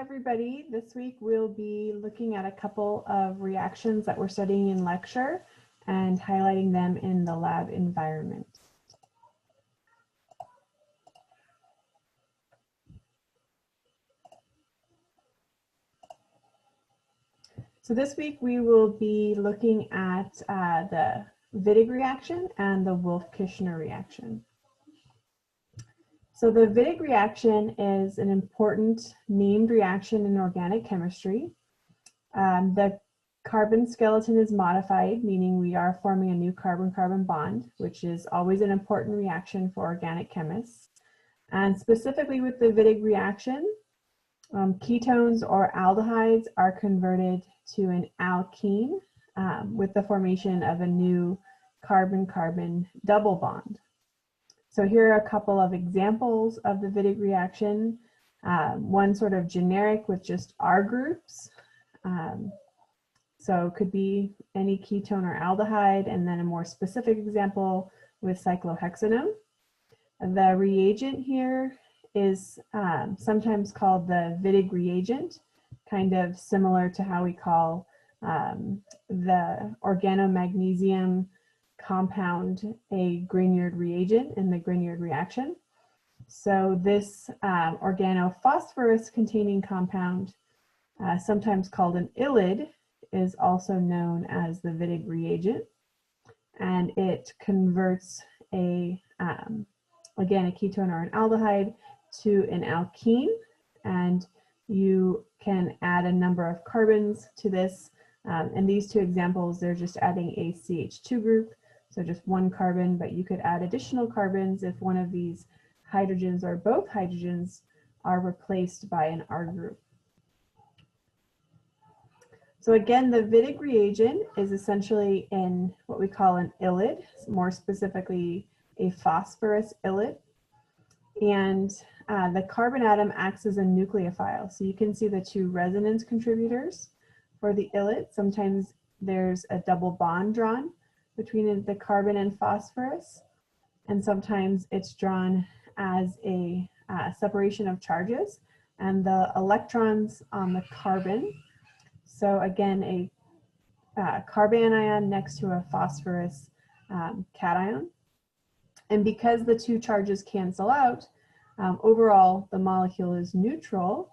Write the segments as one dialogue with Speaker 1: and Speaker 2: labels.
Speaker 1: everybody. This week we'll be looking at a couple of reactions that we're studying in lecture and highlighting them in the lab environment. So this week we will be looking at the Wittig reaction and the Wolff-Kishner reaction. So the Wittig reaction is an important named reaction in organic chemistry. The carbon skeleton is modified, meaning we are forming a new carbon-carbon bond, which is always an important reaction for organic chemists. And specifically with the Wittig reaction, ketones or aldehydes are converted to an alkene with the formation of a new carbon-carbon double bond. So here are a couple of examples of the Wittig reaction. One sort of generic with just R groups. So it could be any ketone or aldehyde, and then a more specific example with cyclohexanone. The reagent here is sometimes called the Wittig reagent, kind of similar to how we call the organomagnesium compound a Grignard reagent in the Grignard reaction. So this organophosphorus containing compound, sometimes called an ylide, is also known as the Wittig reagent, and it converts a again a ketone or an aldehyde to an alkene, and you can add a number of carbons to this. In these two examples, they're just adding a CH2 group, so just one carbon, but you could add additional carbons if one of these hydrogens or both hydrogens are replaced by an R group. So again, the Wittig reagent is essentially in what we call an ylide, more specifically a phosphorus ylide. And the carbon atom acts as a nucleophile. So you can see the two resonance contributors for the ylide. Sometimes there's a double bond drawn between the carbon and phosphorus, and sometimes it's drawn as a separation of charges and the electrons on the carbon. So again, a carbon ion next to a phosphorus cation. And because the two charges cancel out, overall the molecule is neutral.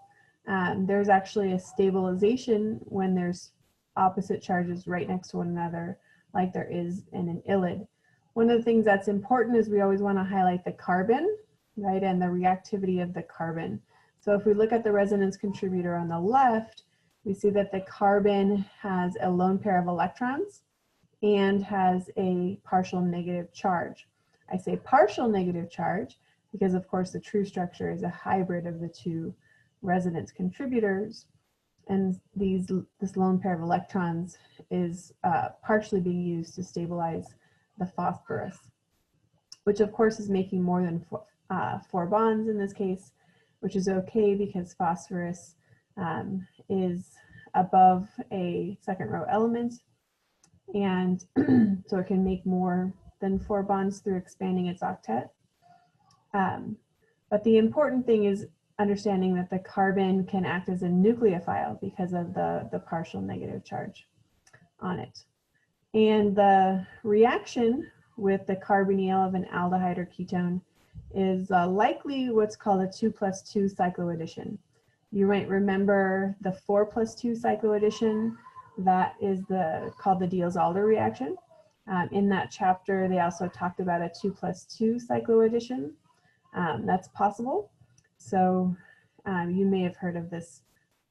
Speaker 1: There's actually a stabilization when there's opposite charges right next to one another, like there is in an ylide. One of the things that's important is we always want to highlight the carbon, right, and the reactivity of the carbon. So if we look at the resonance contributor on the left, we see that the carbon has a lone pair of electrons and has a partial negative charge. I say partial negative charge because, of course, the true structure is a hybrid of the two resonance contributors, and this lone pair of electrons is partially being used to stabilize the phosphorus, which of course is making more than four bonds in this case, which is okay because phosphorus is above a second row element, and so it can make more than 4 bonds through expanding its octet. But the important thing is understanding that the carbon can act as a nucleophile because of the partial negative charge on it. And the reaction with the carbonyl of an aldehyde or ketone is likely what's called a 2+2 cycloaddition. You might remember the 4+2 cycloaddition. That is called the Diels-Alder reaction. In that chapter, they also talked about a 2+2 cycloaddition. That's possible. So you may have heard of this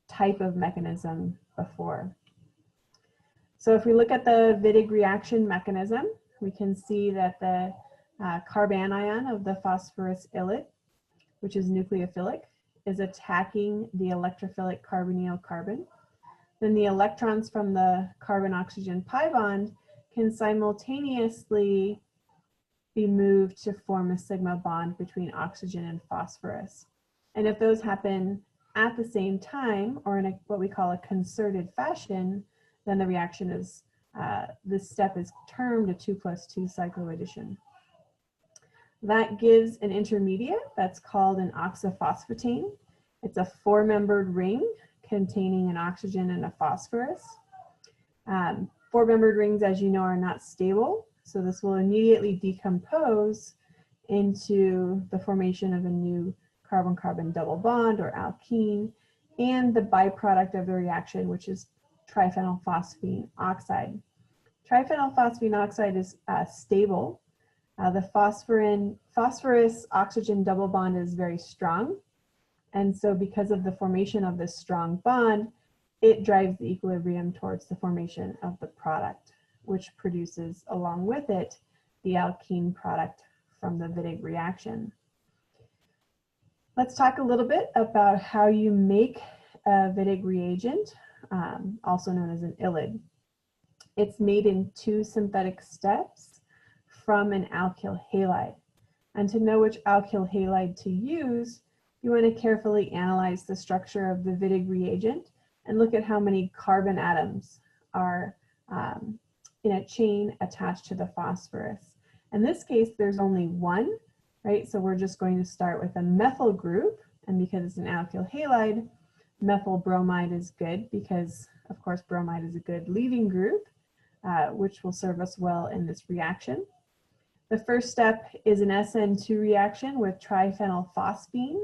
Speaker 1: type of mechanism before. So if we look at the Wittig reaction mechanism, we can see that the carbon ion of the phosphorus ylide, which is nucleophilic, is attacking the electrophilic carbonyl carbon. Then the electrons from the carbon-oxygen pi bond can simultaneously be moved to form a sigma bond between oxygen and phosphorus. And if those happen at the same time, or in what we call a concerted fashion, then the reaction is, this step is termed a 2+2 cycloaddition. That gives an intermediate that's called an oxaphosphatane, It's a 4-membered ring containing an oxygen and a phosphorus. 4-membered rings, as you know, are not stable, so this will immediately decompose into the formation of a new carbon-carbon double bond or alkene, and the byproduct of the reaction, which is triphenylphosphine oxide. Triphenylphosphine oxide is stable. The phosphorus oxygen double bond is very strong, and so because of the formation of this strong bond, it drives the equilibrium towards the formation of the product, which produces along with it the alkene product from the Wittig reaction. Let's talk a little bit about how you make a Wittig reagent, also known as an ylid. It's made in 2 synthetic steps from an alkyl halide. And to know which alkyl halide to use, you want to carefully analyze the structure of the Wittig reagent and look at how many carbon atoms are in a chain attached to the phosphorus. In this case, there's only 1, right? So we're just going to start with a methyl group, and because it's an alkyl halide, methyl bromide is good because, of course, bromide is a good leaving group, which will serve us well in this reaction. The first step is an SN2 reaction with triphenylphosphine,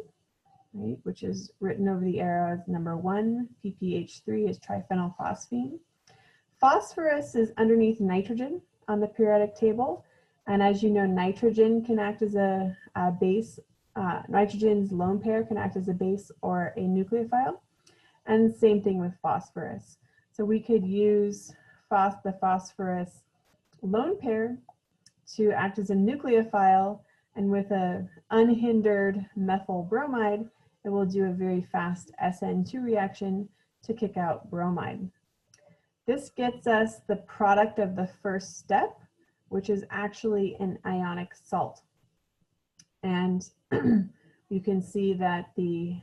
Speaker 1: right, which is written over the arrow as number 1. PPH3 is triphenylphosphine. Phosphorus is underneath nitrogen on the periodic table. And as you know, nitrogen can act as a base. Nitrogen's lone pair can act as a base or a nucleophile. And same thing with phosphorus. So we could use the phosphorus lone pair to act as a nucleophile, and with an unhindered methyl bromide, it will do a very fast SN2 reaction to kick out bromide. This gets us the product of the first step, which is actually an ionic salt. And you can see that the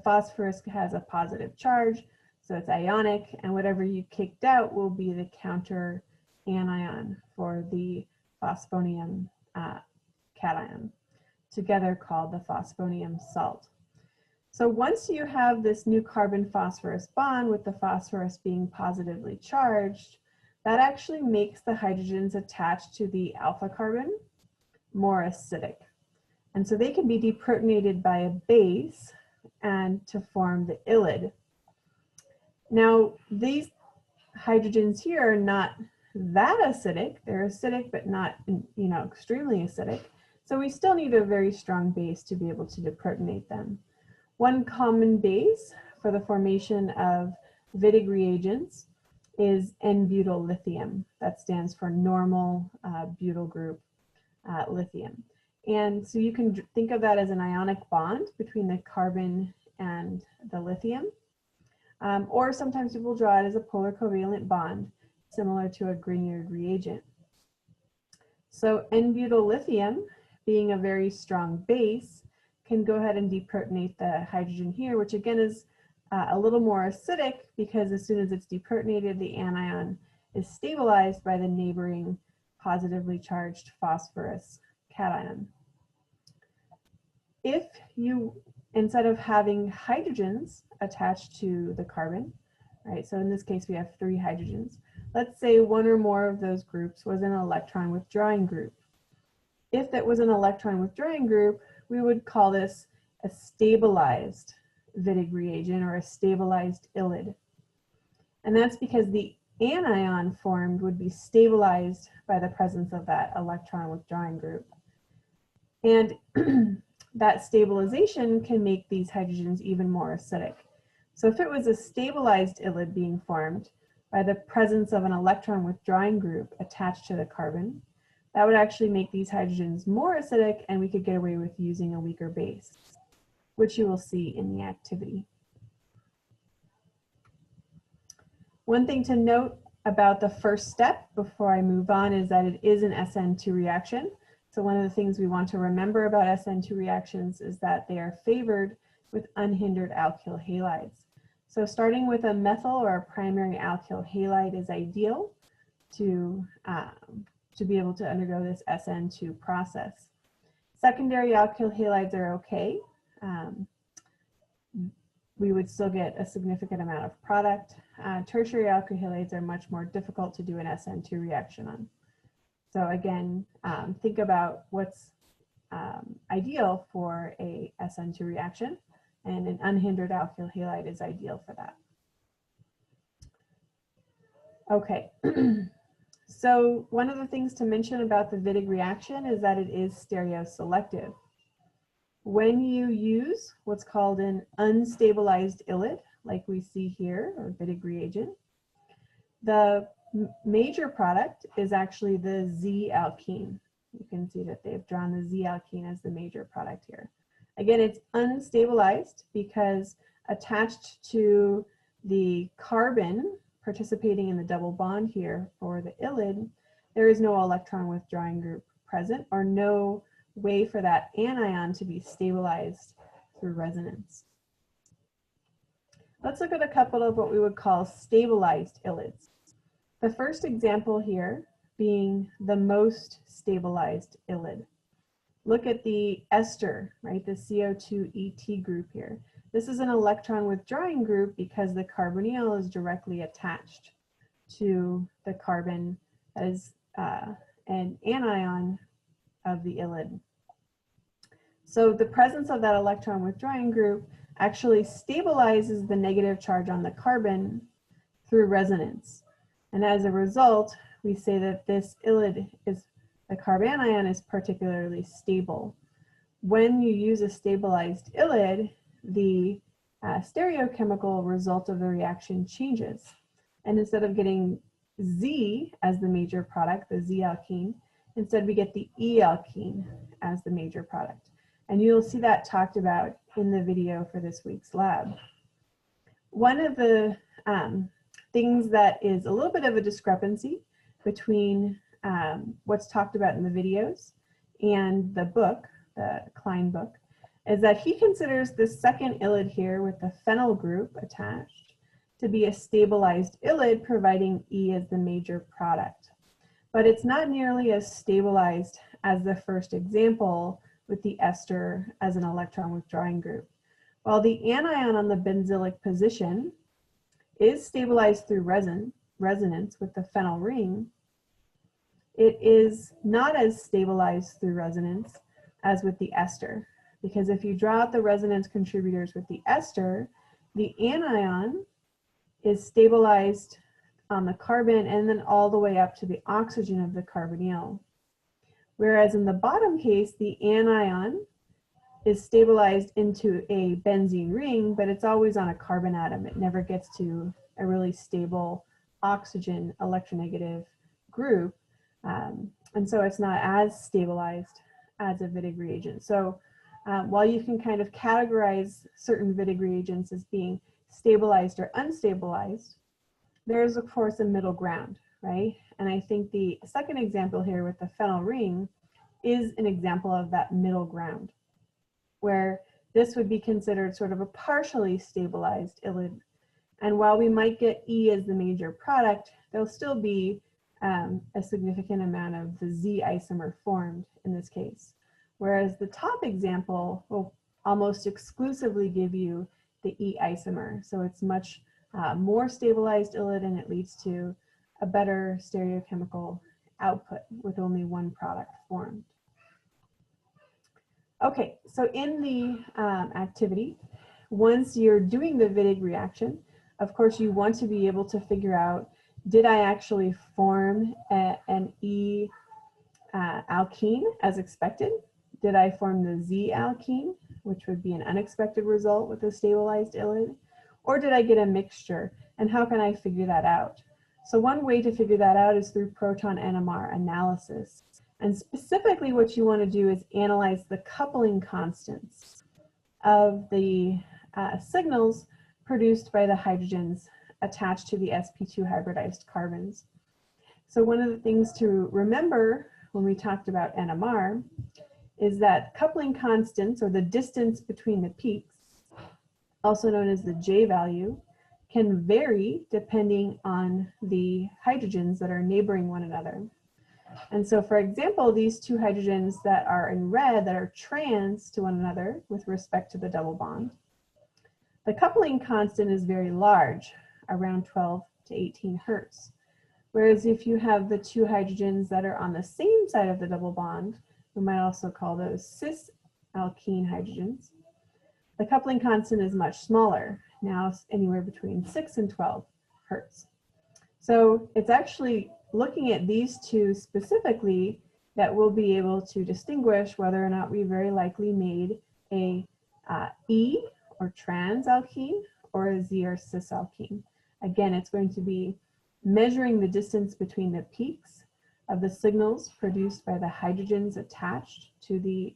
Speaker 1: phosphorus has a positive charge, so it's ionic, and whatever you kicked out will be the counter anion for the phosphonium cation, together called the phosphonium salt. So once you have this new carbon-phosphorus bond with the phosphorus being positively charged, that actually makes the hydrogens attached to the alpha carbon more acidic. And so they can be deprotonated by a base and to form the ylid. Now, these hydrogens here are not that acidic. They're acidic, but not, extremely acidic. So we still need a very strong base to be able to deprotonate them. One common base for the formation of Wittig reagents is N-butyl lithium. That stands for normal butyl group lithium. And so you can think of that as an ionic bond between the carbon and the lithium. Or sometimes people draw it as a polar covalent bond, similar to a Grignard reagent. So N-butyl lithium, being a very strong base, can go ahead and deprotonate the hydrogen here, which again is a little more acidic because as soon as it's deprotonated, the anion is stabilized by the neighboring positively charged phosphorus cation. If you, instead of having hydrogens attached to the carbon, right, so in this case we have 3 hydrogens, let's say 1 or more of those groups was an electron withdrawing group. If that was an electron withdrawing group, we would call this a stabilized Wittig reagent or a stabilized ylid. And that's because the anion formed would be stabilized by the presence of that electron withdrawing group. And that stabilization can make these hydrogens even more acidic. So if it was a stabilized ylid being formed by the presence of an electron withdrawing group attached to the carbon, that would actually make these hydrogens more acidic, and we could get away with using a weaker base, which you will see in the activity. One thing to note about the first step before I move on is that it is an SN2 reaction. So one of the things we want to remember about SN2 reactions is that they are favored with unhindered alkyl halides. So starting with a methyl or a primary alkyl halide is ideal to be able to undergo this SN2 process. Secondary alkyl halides are okay. we would still get a significant amount of product. Tertiary alkyl halides are much more difficult to do an SN2 reaction on. So again, think about what's ideal for a SN2 reaction, and an unhindered alkyl halide is ideal for that. Okay, so one of the things to mention about the Wittig reaction is that it is stereoselective. When you use what's called an unstabilized ylide, like we see here, or Wittig reagent, the major product is actually the Z-alkene. You can see that they've drawn the Z-alkene as the major product here. Again, it's unstabilized because attached to the carbon participating in the double bond here for the ylide, there is no electron withdrawing group present, or no way for that anion to be stabilized through resonance. Let's look at a couple of what we would call stabilized ylides. The first example here being the most stabilized ylide. Look at the ester, right, the CO2 ET group here. This is an electron withdrawing group because the carbonyl is directly attached to the carbon that is an anion of the ylide. So the presence of that electron withdrawing group actually stabilizes the negative charge on the carbon through resonance. And as a result, we say that this ylide is, the carbanion is particularly stable. When you use a stabilized ylide, the stereochemical result of the reaction changes. And instead of getting Z as the major product, the Z-alkene, instead we get the E-alkene as the major product. And you'll see that talked about in the video for this week's lab. One of the things that is a little bit of a discrepancy between what's talked about in the videos and the book, the Klein book, is that he considers the second ylide here with the phenyl group attached to be a stabilized ylide, providing E as the major product. But it's not nearly as stabilized as the first example with the ester as an electron withdrawing group. While the anion on the benzylic position is stabilized through resonance with the phenyl ring, it is not as stabilized through resonance as with the ester. Because if you draw out the resonance contributors with the ester, the anion is stabilized on the carbon and then all the way up to the oxygen of the carbonyl. Whereas in the bottom case, the anion is stabilized into a benzene ring, but it's always on a carbon atom. It never gets to a really stable oxygen electronegative group. And so it's not as stabilized as a Wittig reagent. So while you can kind of categorize certain Wittig reagents as being stabilized or unstabilized, there is of course a middle ground, right? And I think the second example here with the phenyl ring is an example of that middle ground, where this would be considered sort of a partially stabilized ylide. And while we might get E as the major product, there'll still be a significant amount of the Z isomer formed in this case. Whereas the top example will almost exclusively give you the E isomer. So it's much more stabilized ylide, and it leads to a better stereochemical output with only one product formed. Okay, so in the activity, once you're doing the Wittig reaction, of course you want to be able to figure out, did I actually form an E alkene as expected? Did I form the Z alkene, which would be an unexpected result with a stabilized ylide? Or did I get a mixture? And how can I figure that out? So one way to figure that out is through proton NMR analysis. And specifically what you want to do is analyze the coupling constants of the signals produced by the hydrogens attached to the sp2 hybridized carbons. So one of the things to remember when we talked about NMR is that coupling constants, or the distance between the peaks, also known as the J value, can vary depending on the hydrogens that are neighboring one another. And so, for example, these two hydrogens that are in red, that are trans to one another with respect to the double bond, The coupling constant is very large, around 12 to 18 hertz. Whereas if you have the two hydrogens that are on the same side of the double bond, we might also call those cis alkene hydrogens, the coupling constant is much smaller, now anywhere between 6 and 12 hertz. So it's actually looking at these two specifically that we'll be able to distinguish whether or not we very likely made a E or trans alkene or a Z or cis alkene. Again, it's going to be measuring the distance between the peaks of the signals produced by the hydrogens attached to the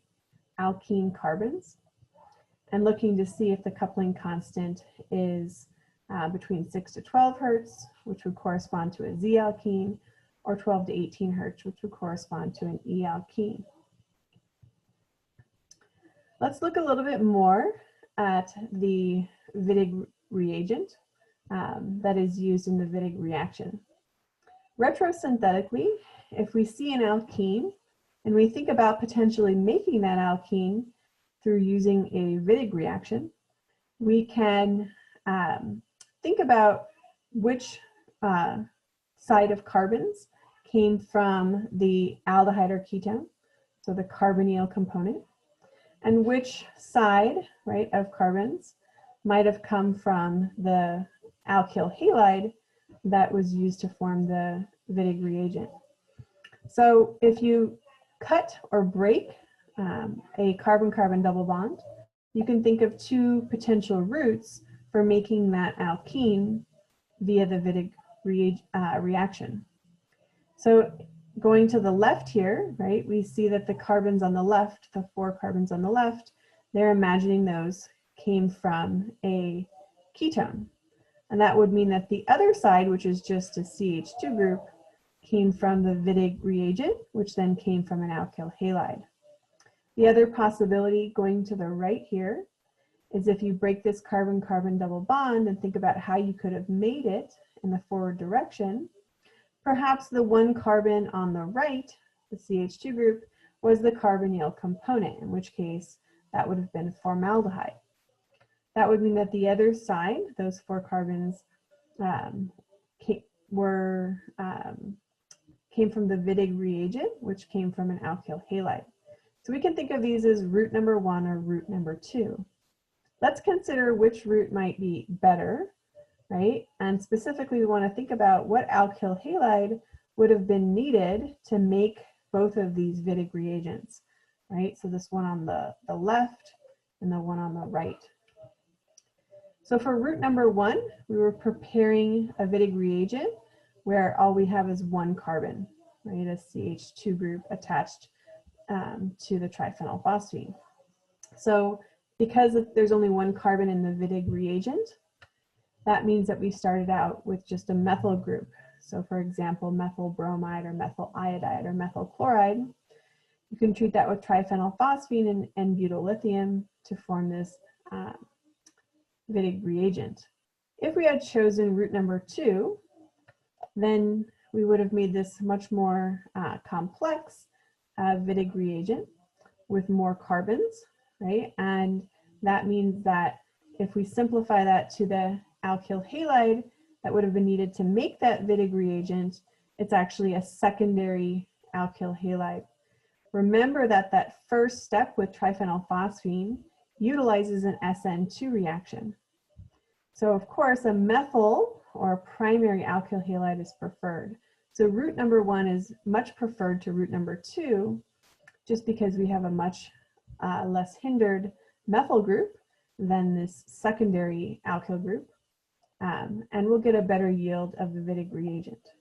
Speaker 1: alkene carbons and looking to see if the coupling constant is between 6 to 12 hertz, which would correspond to a Z alkene, or 12 to 18 hertz, which would correspond to an E alkene. Let's look a little bit more at the Wittig reagent that is used in the Wittig reaction. Retrosynthetically, if we see an alkene and we think about potentially making that alkene through using a Wittig reaction, we can think about which side of carbons came from the aldehyde or ketone, so the carbonyl component, and which side, right, of carbons might have come from the alkyl halide that was used to form the Wittig reagent. So if you cut or break a carbon-carbon double bond, you can think of two potential routes for making that alkene via the Wittig reaction. So going to the left here, right, we see that the carbons on the left, the 4 carbons on the left, they're imagining those came from a ketone. And that would mean that the other side, which is just a CH2 group, came from the Wittig reagent, which then came from an alkyl halide. The other possibility going to the right here is if you break this carbon-carbon double bond and think about how you could have made it in the forward direction, perhaps the one carbon on the right, the CH2 group, was the carbonyl component, in which case that would have been formaldehyde. That would mean that the other side, those 4 carbons, came from the Wittig reagent, which came from an alkyl halide. So we can think of these as route number 1 or route number 2. Let's consider which route might be better, right? And specifically, we want to think about what alkyl halide would have been needed to make both of these Wittig reagents, right? So this one on the left and the one on the right. So for route number 1, we were preparing a Wittig reagent where all we have is 1 carbon, right? A CH2 group attached to the triphenylphosphine. So because there's only 1 carbon in the Wittig reagent, that means that we started out with just a methyl group. So for example, methyl bromide or methyl iodide or methyl chloride. You can treat that with triphenylphosphine and N-butyl lithium to form this Wittig reagent. If we had chosen route number 2, then we would have made this much more complex Wittig reagent with more carbons, right? And that means that if we simplify that to the alkyl halide that would have been needed to make that Wittig reagent, it's actually a secondary alkyl halide. Remember that that first step with triphenylphosphine utilizes an SN2 reaction. So of course, a methyl or a primary alkyl halide is preferred. So route number 1 is much preferred to route number 2, just because we have a much less hindered methyl group than this secondary alkyl group, and we'll get a better yield of the Wittig reagent.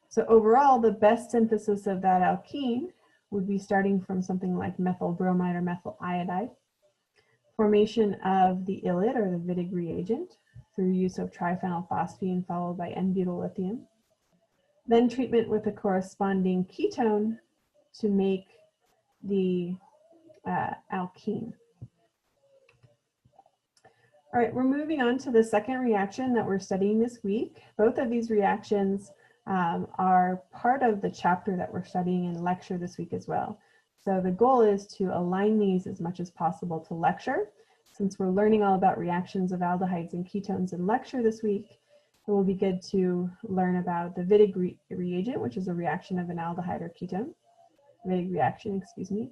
Speaker 1: So overall, the best synthesis of that alkene would be starting from something like methyl bromide or methyl iodide, formation of the ylide or the Wittig reagent through use of triphenylphosphine followed by N-butyl lithium, then treatment with a corresponding ketone to make the alkene. All right, we're moving on to the second reaction that we're studying this week. Both of these reactions are part of the chapter that we're studying in lecture this week as well. So the goal is to align these as much as possible to lecture. Since we're learning all about reactions of aldehydes and ketones in lecture this week, it will be good to learn about the Wittig reagent, which is a reaction of an aldehyde or ketone, Wittig reaction, excuse me,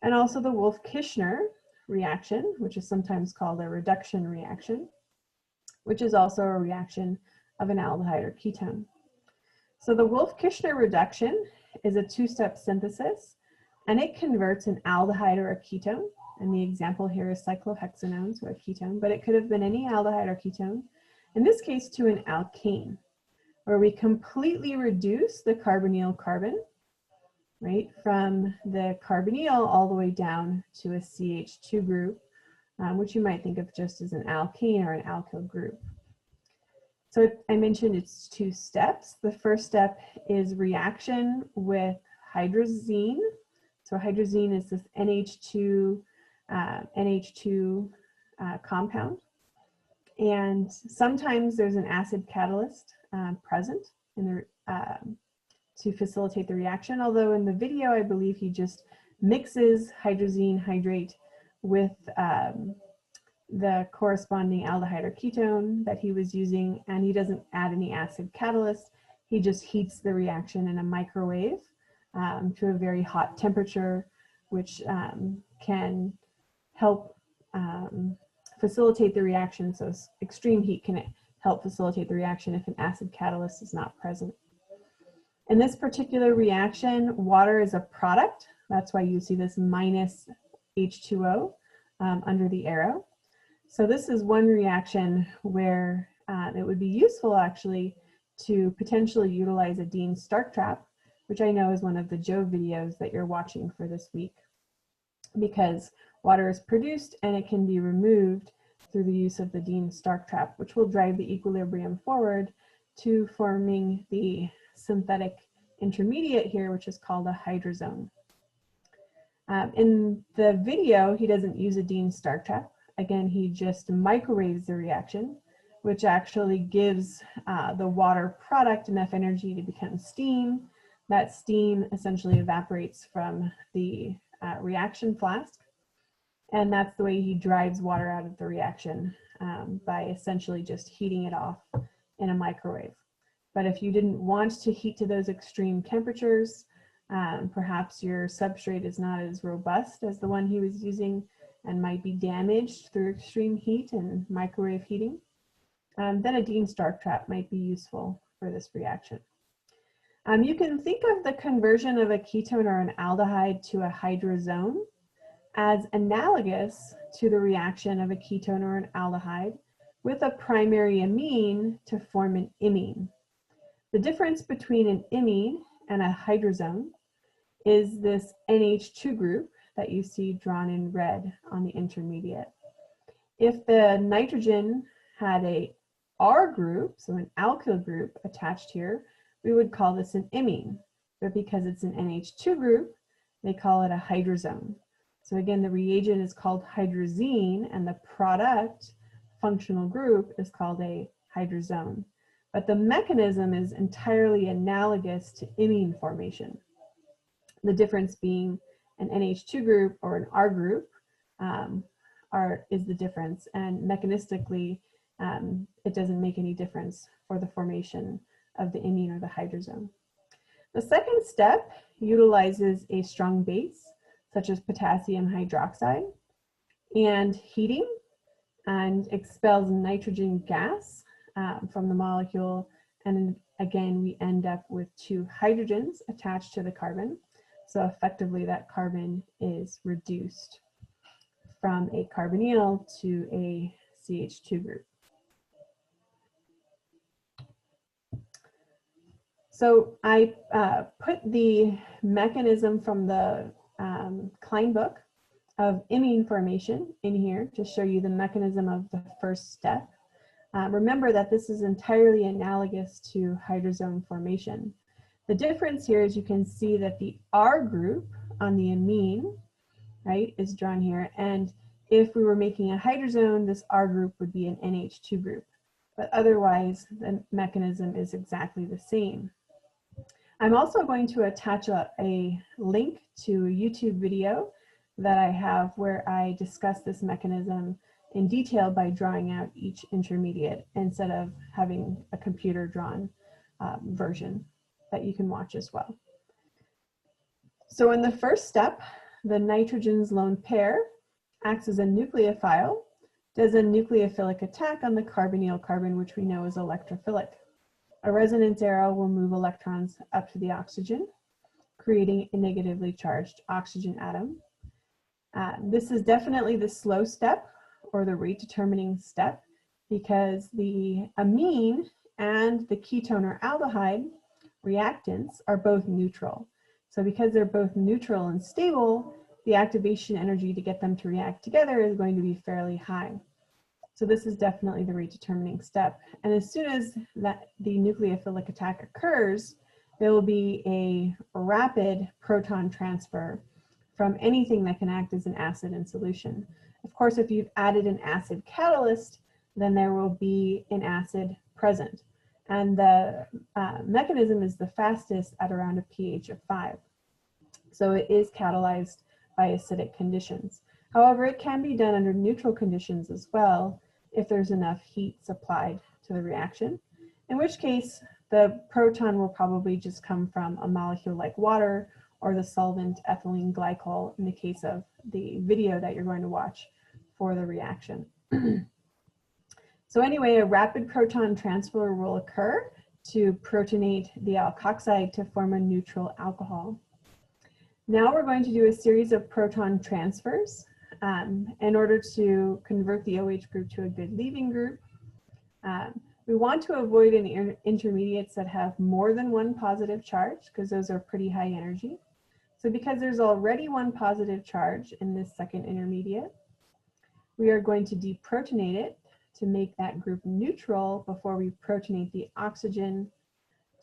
Speaker 1: and also the Wolff-Kishner reaction, which is sometimes called a reduction reaction, which is also a reaction of an aldehyde or ketone. So the Wolff-Kishner reduction is a two-step synthesis, and it converts an aldehyde or a ketone, and the example here is cyclohexanone, so a ketone, but it could have been any aldehyde or ketone, in this case to an alkane, where we completely reduce the carbonyl carbon, right, from the carbonyl all the way down to a CH2 group, which you might think of just as an alkane or an alkyl group. So I mentioned it's two steps. The first step is reaction with hydrazine. So hydrazine is this NH2 compound. And sometimes there's an acid catalyst present in the, to facilitate the reaction. Although in the video, I believe he just mixes hydrazine hydrate with the corresponding aldehyde or ketone that he was using, and he doesn't add any acid catalyst. He just heats the reaction in a microwave to a very hot temperature, which can help facilitate the reaction. So extreme heat can help facilitate the reaction if an acid catalyst is not present. In this particular reaction, water is a product. That's why you see this minus H2O under the arrow. So this is one reaction where it would be useful actually to potentially utilize a Dean-Stark trap, which I know is one of the Joe videos that you're watching for this week, because water is produced and it can be removed through the use of the Dean-Stark trap, which will drive the equilibrium forward to forming the synthetic intermediate here, which is called a hydrazone. In the video, he doesn't use a Dean-Stark trap. Again, he just microwaves the reaction, which actually gives the water product enough energy to become steam. That steam essentially evaporates from the reaction flask. And that's the way he drives water out of the reaction, by essentially just heating it off in a microwave. But if you didn't want to heat to those extreme temperatures, perhaps your substrate is not as robust as the one he was using and might be damaged through extreme heat and microwave heating, then a Dean-Stark trap might be useful for this reaction. You can think of the conversion of a ketone or an aldehyde to a hydrazone as analogous to the reaction of a ketone or an aldehyde with a primary amine to form an imine. The difference between an imine and a hydrazone is this NH2 group that you see drawn in red on the intermediate. If the nitrogen had a R group, so an alkyl group attached here, we would call this an imine. But because it's an NH2 group, they call it a hydrazone. So again, the reagent is called hydrazine and the product functional group is called a hydrazone. But the mechanism is entirely analogous to imine formation. The difference being an NH2 group or an R group is the difference, and mechanistically it doesn't make any difference for the formation of the imine or the hydrazone. The second step utilizes a strong base such as potassium hydroxide and heating, and expels nitrogen gas from the molecule, and again we end up with two hydrogens attached to the carbon. So effectively that carbon is reduced from a carbonyl to a CH2 group. So I put the mechanism from the Klein book of imine formation in here to show you the mechanism of the first step. Remember that this is entirely analogous to hydrazone formation. The difference here is you can see that the R group on the amine, right, is drawn here. And if we were making a hydrazone, this R group would be an NH2 group. But otherwise, the mechanism is exactly the same. I'm also going to attach a link to a YouTube video that I have where I discuss this mechanism in detail by drawing out each intermediate instead of having a computer drawn version that you can watch as well. So in the first step, the nitrogen's lone pair acts as a nucleophile, does a nucleophilic attack on the carbonyl carbon, which we know is electrophilic. A resonance arrow will move electrons up to the oxygen, creating a negatively charged oxygen atom. This is definitely the slow step or the rate determining step because the amine and the ketone or aldehyde reactants are both neutral. So because they're both neutral and stable, the activation energy to get them to react together is going to be fairly high. So this is definitely the rate determining step. And as soon as the nucleophilic attack occurs, there will be a rapid proton transfer from anything that can act as an acid in solution. Of course, if you've added an acid catalyst, then there will be an acid present. And the mechanism is the fastest at around a pH of 5. So it is catalyzed by acidic conditions. However, it can be done under neutral conditions as well if there's enough heat supplied to the reaction, in which case the proton will probably just come from a molecule like water or the solvent ethylene glycol in the case of the video that you're going to watch for the reaction. So anyway, a rapid proton transfer will occur to protonate the alkoxide to form a neutral alcohol. Now we're going to do a series of proton transfers in order to convert the OH group to a good leaving group. We want to avoid any intermediates that have more than one positive charge because those are pretty high energy. So because there's already one positive charge in this second intermediate, we are going to deprotonate it to make that group neutral before we protonate the oxygen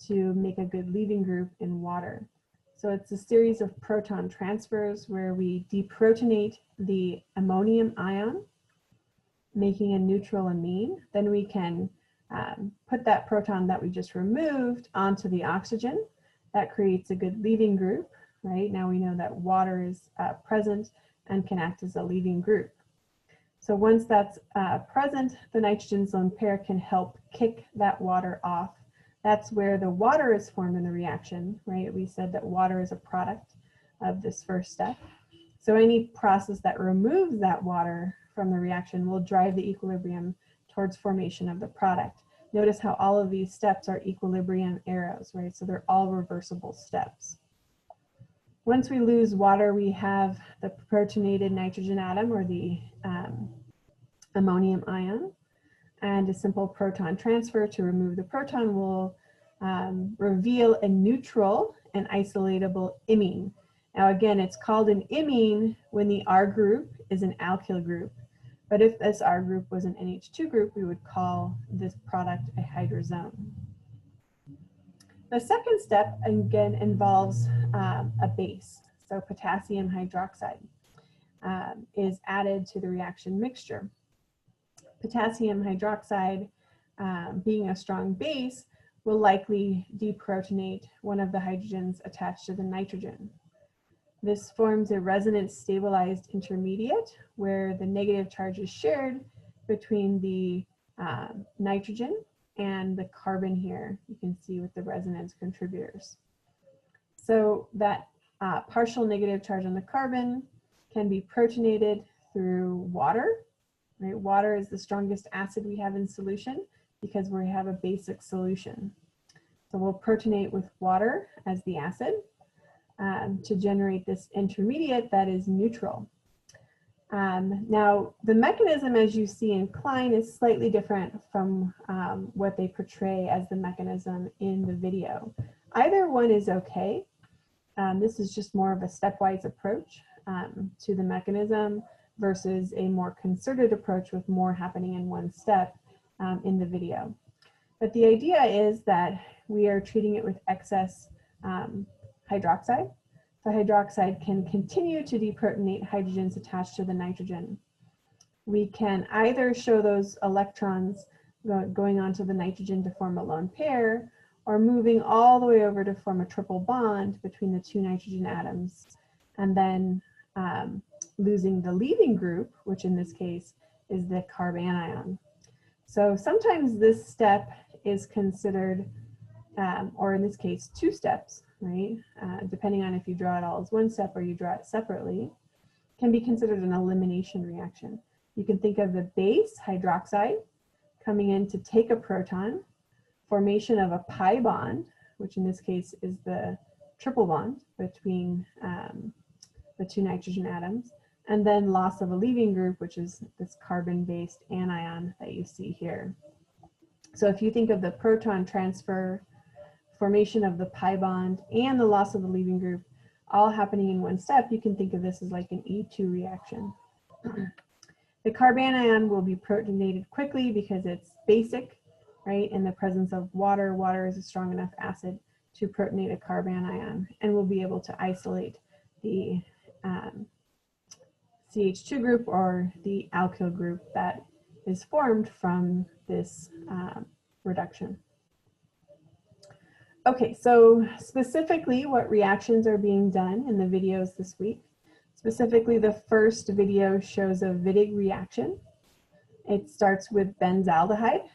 Speaker 1: to make a good leaving group in water. So it's a series of proton transfers where we deprotonate the ammonium ion, making a neutral amine. Then we can put that proton that we just removed onto the oxygen. That creates a good leaving group, right? Now we know that water is present and can act as a leaving group. So once that's present, the nitrogen's lone pair can help kick that water off. That's where the water is formed in the reaction, right? We said that water is a product of this first step. So any process that removes that water from the reaction will drive the equilibrium towards formation of the product. Notice how all of these steps are equilibrium arrows, right? So they're all reversible steps. Once we lose water, we have the protonated nitrogen atom or the ammonium ion, and a simple proton transfer to remove the proton will reveal a neutral and isolatable imine. Now again, it's called an imine when the R group is an alkyl group, but if this R group was an NH2 group, we would call this product a hydrazone. The second step, again, involves a base. So potassium hydroxide is added to the reaction mixture. Potassium hydroxide, being a strong base, will likely deprotonate one of the hydrogens attached to the nitrogen. This forms a resonance stabilized intermediate where the negative charge is shared between the nitrogen and the carbon here, you can see with the resonance contributors. So that partial negative charge on the carbon can be protonated through water, right? Water is the strongest acid we have in solution because we have a basic solution. So we'll protonate with water as the acid to generate this intermediate that is neutral. Now, the mechanism, as you see in Klein, is slightly different from what they portray as the mechanism in the video. Either one is okay. This is just more of a stepwise approach to the mechanism versus a more concerted approach with more happening in one step in the video. But the idea is that we are treating it with excess hydroxide. The hydroxide can continue to deprotonate hydrogens attached to the nitrogen. We can either show those electrons going onto the nitrogen to form a lone pair, or moving all the way over to form a triple bond between the two nitrogen atoms, and then losing the leaving group, which in this case is the carbanion. So sometimes this step is considered, or in this case, two steps, right? Depending on if you draw it all as one step or you draw it separately, can be considered an elimination reaction. You can think of the base hydroxide coming in to take a proton, formation of a pi bond, which in this case is the triple bond between the two nitrogen atoms, and then loss of a leaving group, which is this carbon-based anion that you see here. So if you think of the proton transfer, formation of the pi bond, and the loss of the leaving group all happening in one step, you can think of this as like an E2 reaction. The carbanion will be protonated quickly because it's basic, right? In the presence of water, water is a strong enough acid to protonate a carbanion, and we'll be able to isolate the CH2 group or the alkyl group that is formed from this reduction. Okay, so specifically what reactions are being done in the videos this week. Specifically, the first video shows a Wittig reaction. It starts with benzaldehyde.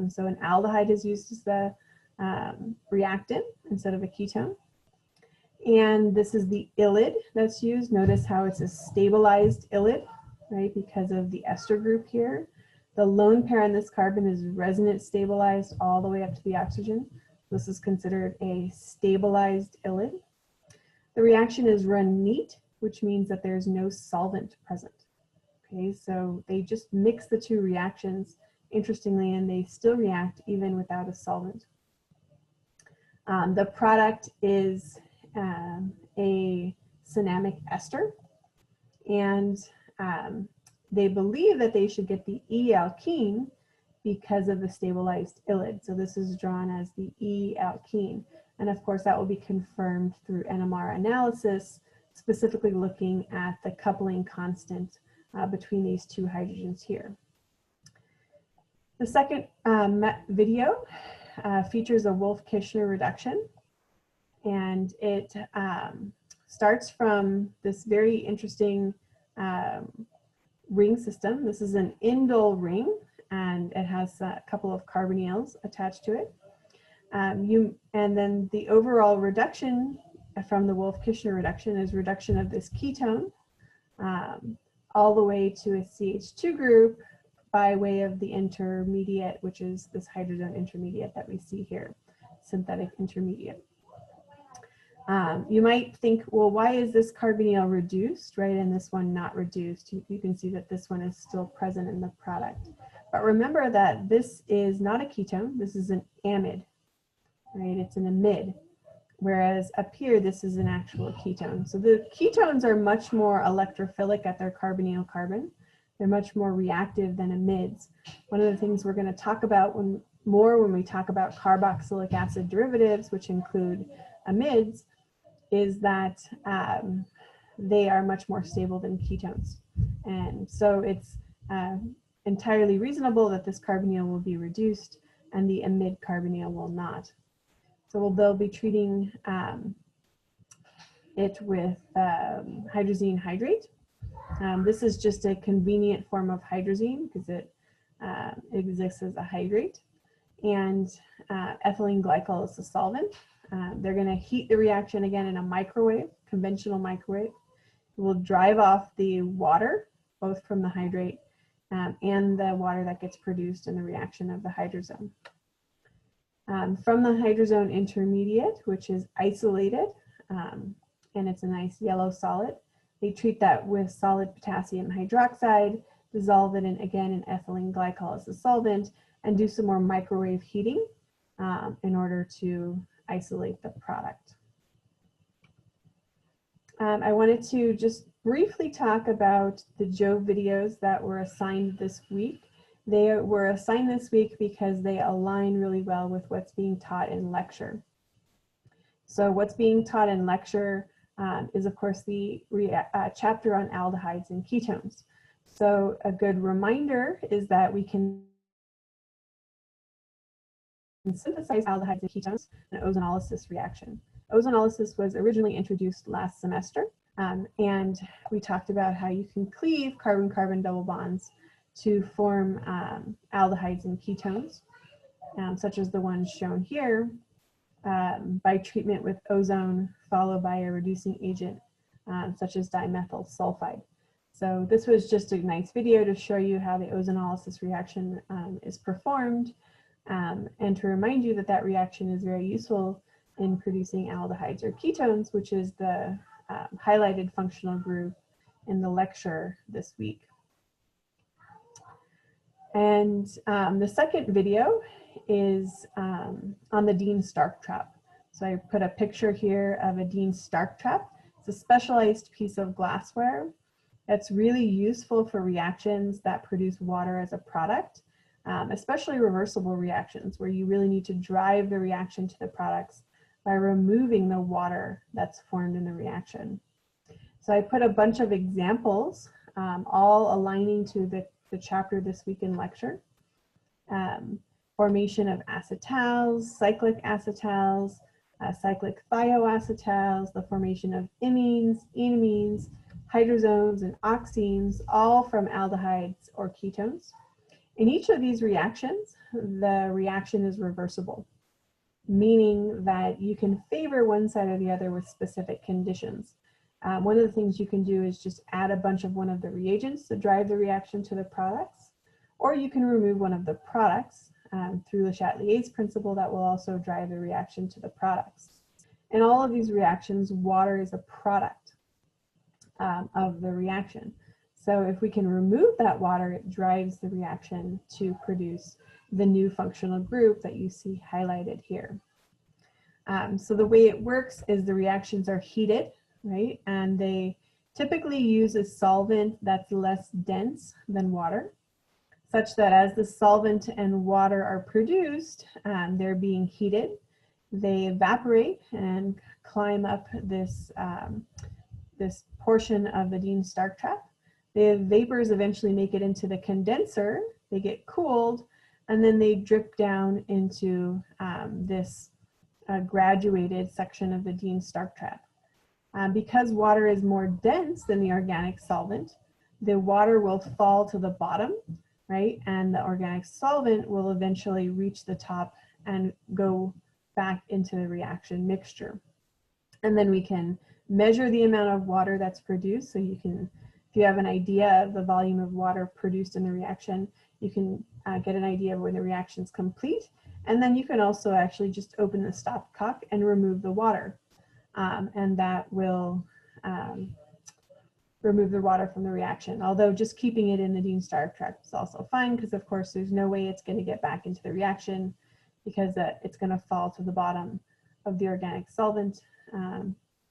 Speaker 1: So an aldehyde is used as the reactant instead of a ketone. And this is the ylide that's used. Notice how it's a stabilized ylide, right, because of the ester group here. The lone pair on this carbon is resonance stabilized all the way up to the oxygen. This is considered a stabilized ylide. The reaction is run neat, which means that there's no solvent present. Okay, so they just mix the two reactions, interestingly, and they still react even without a solvent. The product is a cinnamic ester, and they believe that they should get the E-alkene because of the stabilized ylide. So this is drawn as the E-alkene. And of course, that will be confirmed through NMR analysis, specifically looking at the coupling constant between these two hydrogens here. The second video features a Wolff-Kishner reduction, and it starts from this very interesting ring system. This is an indole ring, and it has a couple of carbonyls attached to it. And then the overall reduction from the Wolff-Kishner reduction is reduction of this ketone all the way to a CH2 group by way of the intermediate, which is this hydrazone intermediate that we see here, synthetic intermediate. You might think, well, why is this carbonyl reduced, right, and this one not reduced? You can see that this one is still present in the product. But remember that this is not a ketone, this is an amide, right? It's an amide, whereas up here, this is an actual ketone. So the ketones are much more electrophilic at their carbonyl carbon. They're much more reactive than amides. One of the things we're going to talk about when we talk about carboxylic acid derivatives, which include amides, is that they are much more stable than ketones. And so it's entirely reasonable that this carbonyl will be reduced and the amide carbonyl will not. So they'll be treating it with hydrazine hydrate. This is just a convenient form of hydrazine because it exists as a hydrate. And ethylene glycol is the solvent. They're going to heat the reaction again in a microwave, conventional microwave. It will drive off the water, both from the hydrate and the water that gets produced in the reaction of the hydrazone. From the hydrazone intermediate, which is isolated, and it's a nice yellow solid, they treat that with solid potassium hydroxide, dissolve it in, again, in ethylene glycol as a solvent, and do some more microwave heating in order to isolate the product. I wanted to just briefly talk about the Jove videos that were assigned this week. They were assigned this week because they align really well with what's being taught in lecture. So what's being taught in lecture is, of course, the chapter on aldehydes and ketones. So a good reminder is that we can synthesize aldehydes and ketones, an ozonolysis reaction. Ozonolysis was originally introduced last semester, and we talked about how you can cleave carbon-carbon double bonds to form aldehydes and ketones, such as the ones shown here, by treatment with ozone followed by a reducing agent, such as dimethyl sulfide. So this was just a nice video to show you how the ozonolysis reaction is performed, and to remind you that that reaction is very useful in producing aldehydes or ketones, which is the highlighted functional group in the lecture this week. And the second video is on the Dean-Stark trap. So I put a picture here of a Dean-Stark trap. It's a specialized piece of glassware that's really useful for reactions that produce water as a product, especially reversible reactions where you really need to drive the reaction to the products by removing the water that's formed in the reaction. So I put a bunch of examples, all aligning to the chapter this week in lecture. Formation of acetals, cyclic acetals, cyclic thioacetals, the formation of imines, enamines, hydrozones, and oxenes, all from aldehydes or ketones. In each of these reactions, the reaction is reversible, meaning that you can favor one side or the other with specific conditions. One of the things you can do is just add a bunch of one of the reagents to drive the reaction to the products, or you can remove one of the products through the Chatelier's principle that will also drive the reaction to the products. In all of these reactions, water is a product of the reaction. So if we can remove that water, it drives the reaction to produce the new functional group that you see highlighted here. So the way it works is the reactions are heated, right? And they typically use a solvent that's less dense than water, such that as the solvent and water are produced, they're being heated. They evaporate and climb up this, this portion of the Dean-Stark trap. The vapors eventually make it into the condenser, they get cooled, and then they drip down into this graduated section of the Dean-Stark trap. Because water is more dense than the organic solvent, the water will fall to the bottom, right? And the organic solvent will eventually reach the top and go back into the reaction mixture. And then we can measure the amount of water that's produced. So you can, if you have an idea of the volume of water produced in the reaction, you can get an idea of when the reaction is complete. And then you can also actually just open the stopcock and remove the water. And that will remove the water from the reaction. Although just keeping it in the Dean-Stark trap is also fine, because of course there's no way it's going to get back into the reaction, because it's going to fall to the bottom of the organic solvent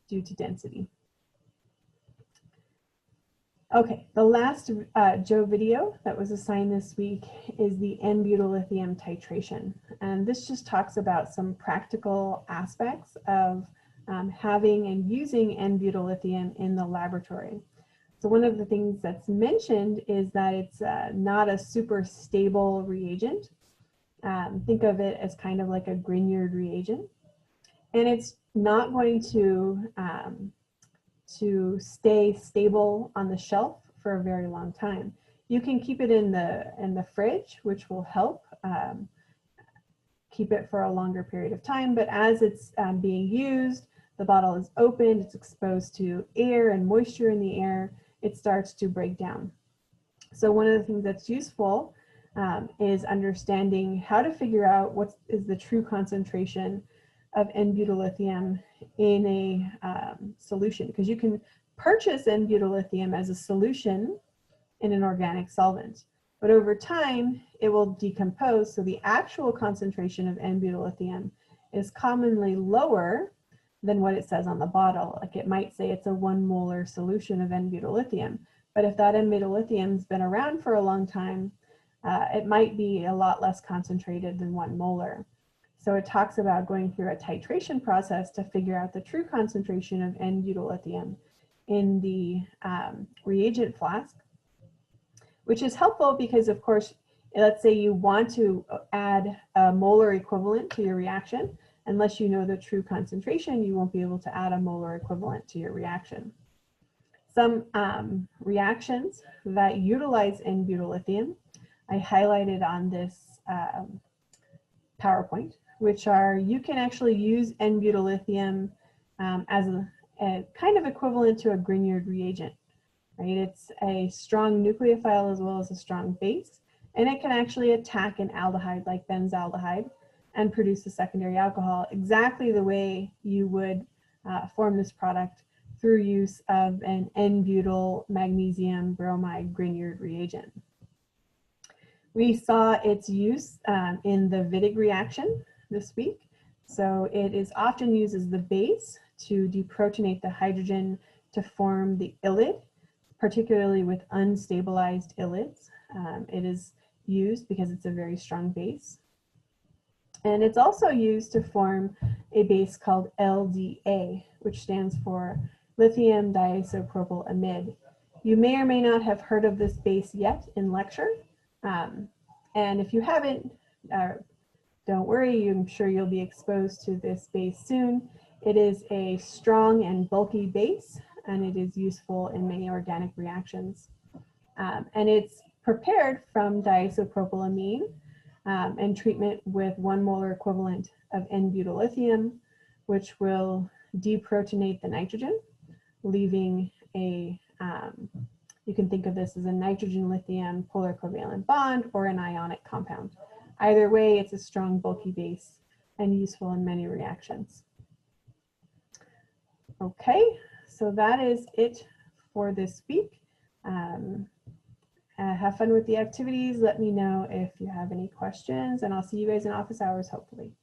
Speaker 1: due to density. Okay, the last Joe video that was assigned this week is the N-butyllithium titration. And this just talks about some practical aspects of having and using N-butyllithium in the laboratory. So one of the things that's mentioned is that it's not a super stable reagent. Think of it as kind of like a Grignard reagent. And it's not going to stay stable on the shelf for a very long time. You can keep it in the fridge, which will help keep it for a longer period of time. But as it's being used, the bottle is opened, it's exposed to air and moisture in the air, it starts to break down. So one of the things that's useful is understanding how to figure out what is the true concentration of N-butyllithium in a solution, because you can purchase N-butyllithium as a solution in an organic solvent, but over time it will decompose, so the actual concentration of N-butyllithium is commonly lower than what it says on the bottle. Like it might say it's a 1 molar solution of N-butyllithium, but if that N-butyllithium's been around for a long time, it might be a lot less concentrated than 1 molar. So it talks about going through a titration process to figure out the true concentration of N-butyllithium in the reagent flask, which is helpful because, of course, let's say you want to add a molar equivalent to your reaction. Unless you know the true concentration, you won't be able to add a molar equivalent to your reaction. Some reactions that utilize N-butyllithium, I highlighted on this PowerPoint, which are, you can actually use N-butyllithium as a kind of equivalent to a Grignard reagent, right? It's a strong nucleophile as well as a strong base, and it can actually attack an aldehyde like benzaldehyde and produce a secondary alcohol exactly the way you would form this product through use of an N-butyl magnesium bromide Grignard reagent. We saw its use in the Wittig reaction this week. So it is often used as the base to deprotonate the hydrogen to form the ylide, particularly with unstabilized ylides. It is used because it's a very strong base. And it's also used to form a base called LDA, which stands for lithium diisopropyl amide. You may or may not have heard of this base yet in lecture. And if you haven't, don't worry, I'm sure you'll be exposed to this base soon. It is a strong and bulky base, and it is useful in many organic reactions. And it's prepared from diisopropylamine and treatment with 1 molar equivalent of N-butyllithium, which will deprotonate the nitrogen, leaving a, you can think of this as a nitrogen-lithium polar covalent bond or an ionic compound. Either way, it's a strong, bulky base and useful in many reactions. Okay, so that is it for this week. Have fun with the activities. Let me know if you have any questions, and I'll see you guys in office hours, hopefully.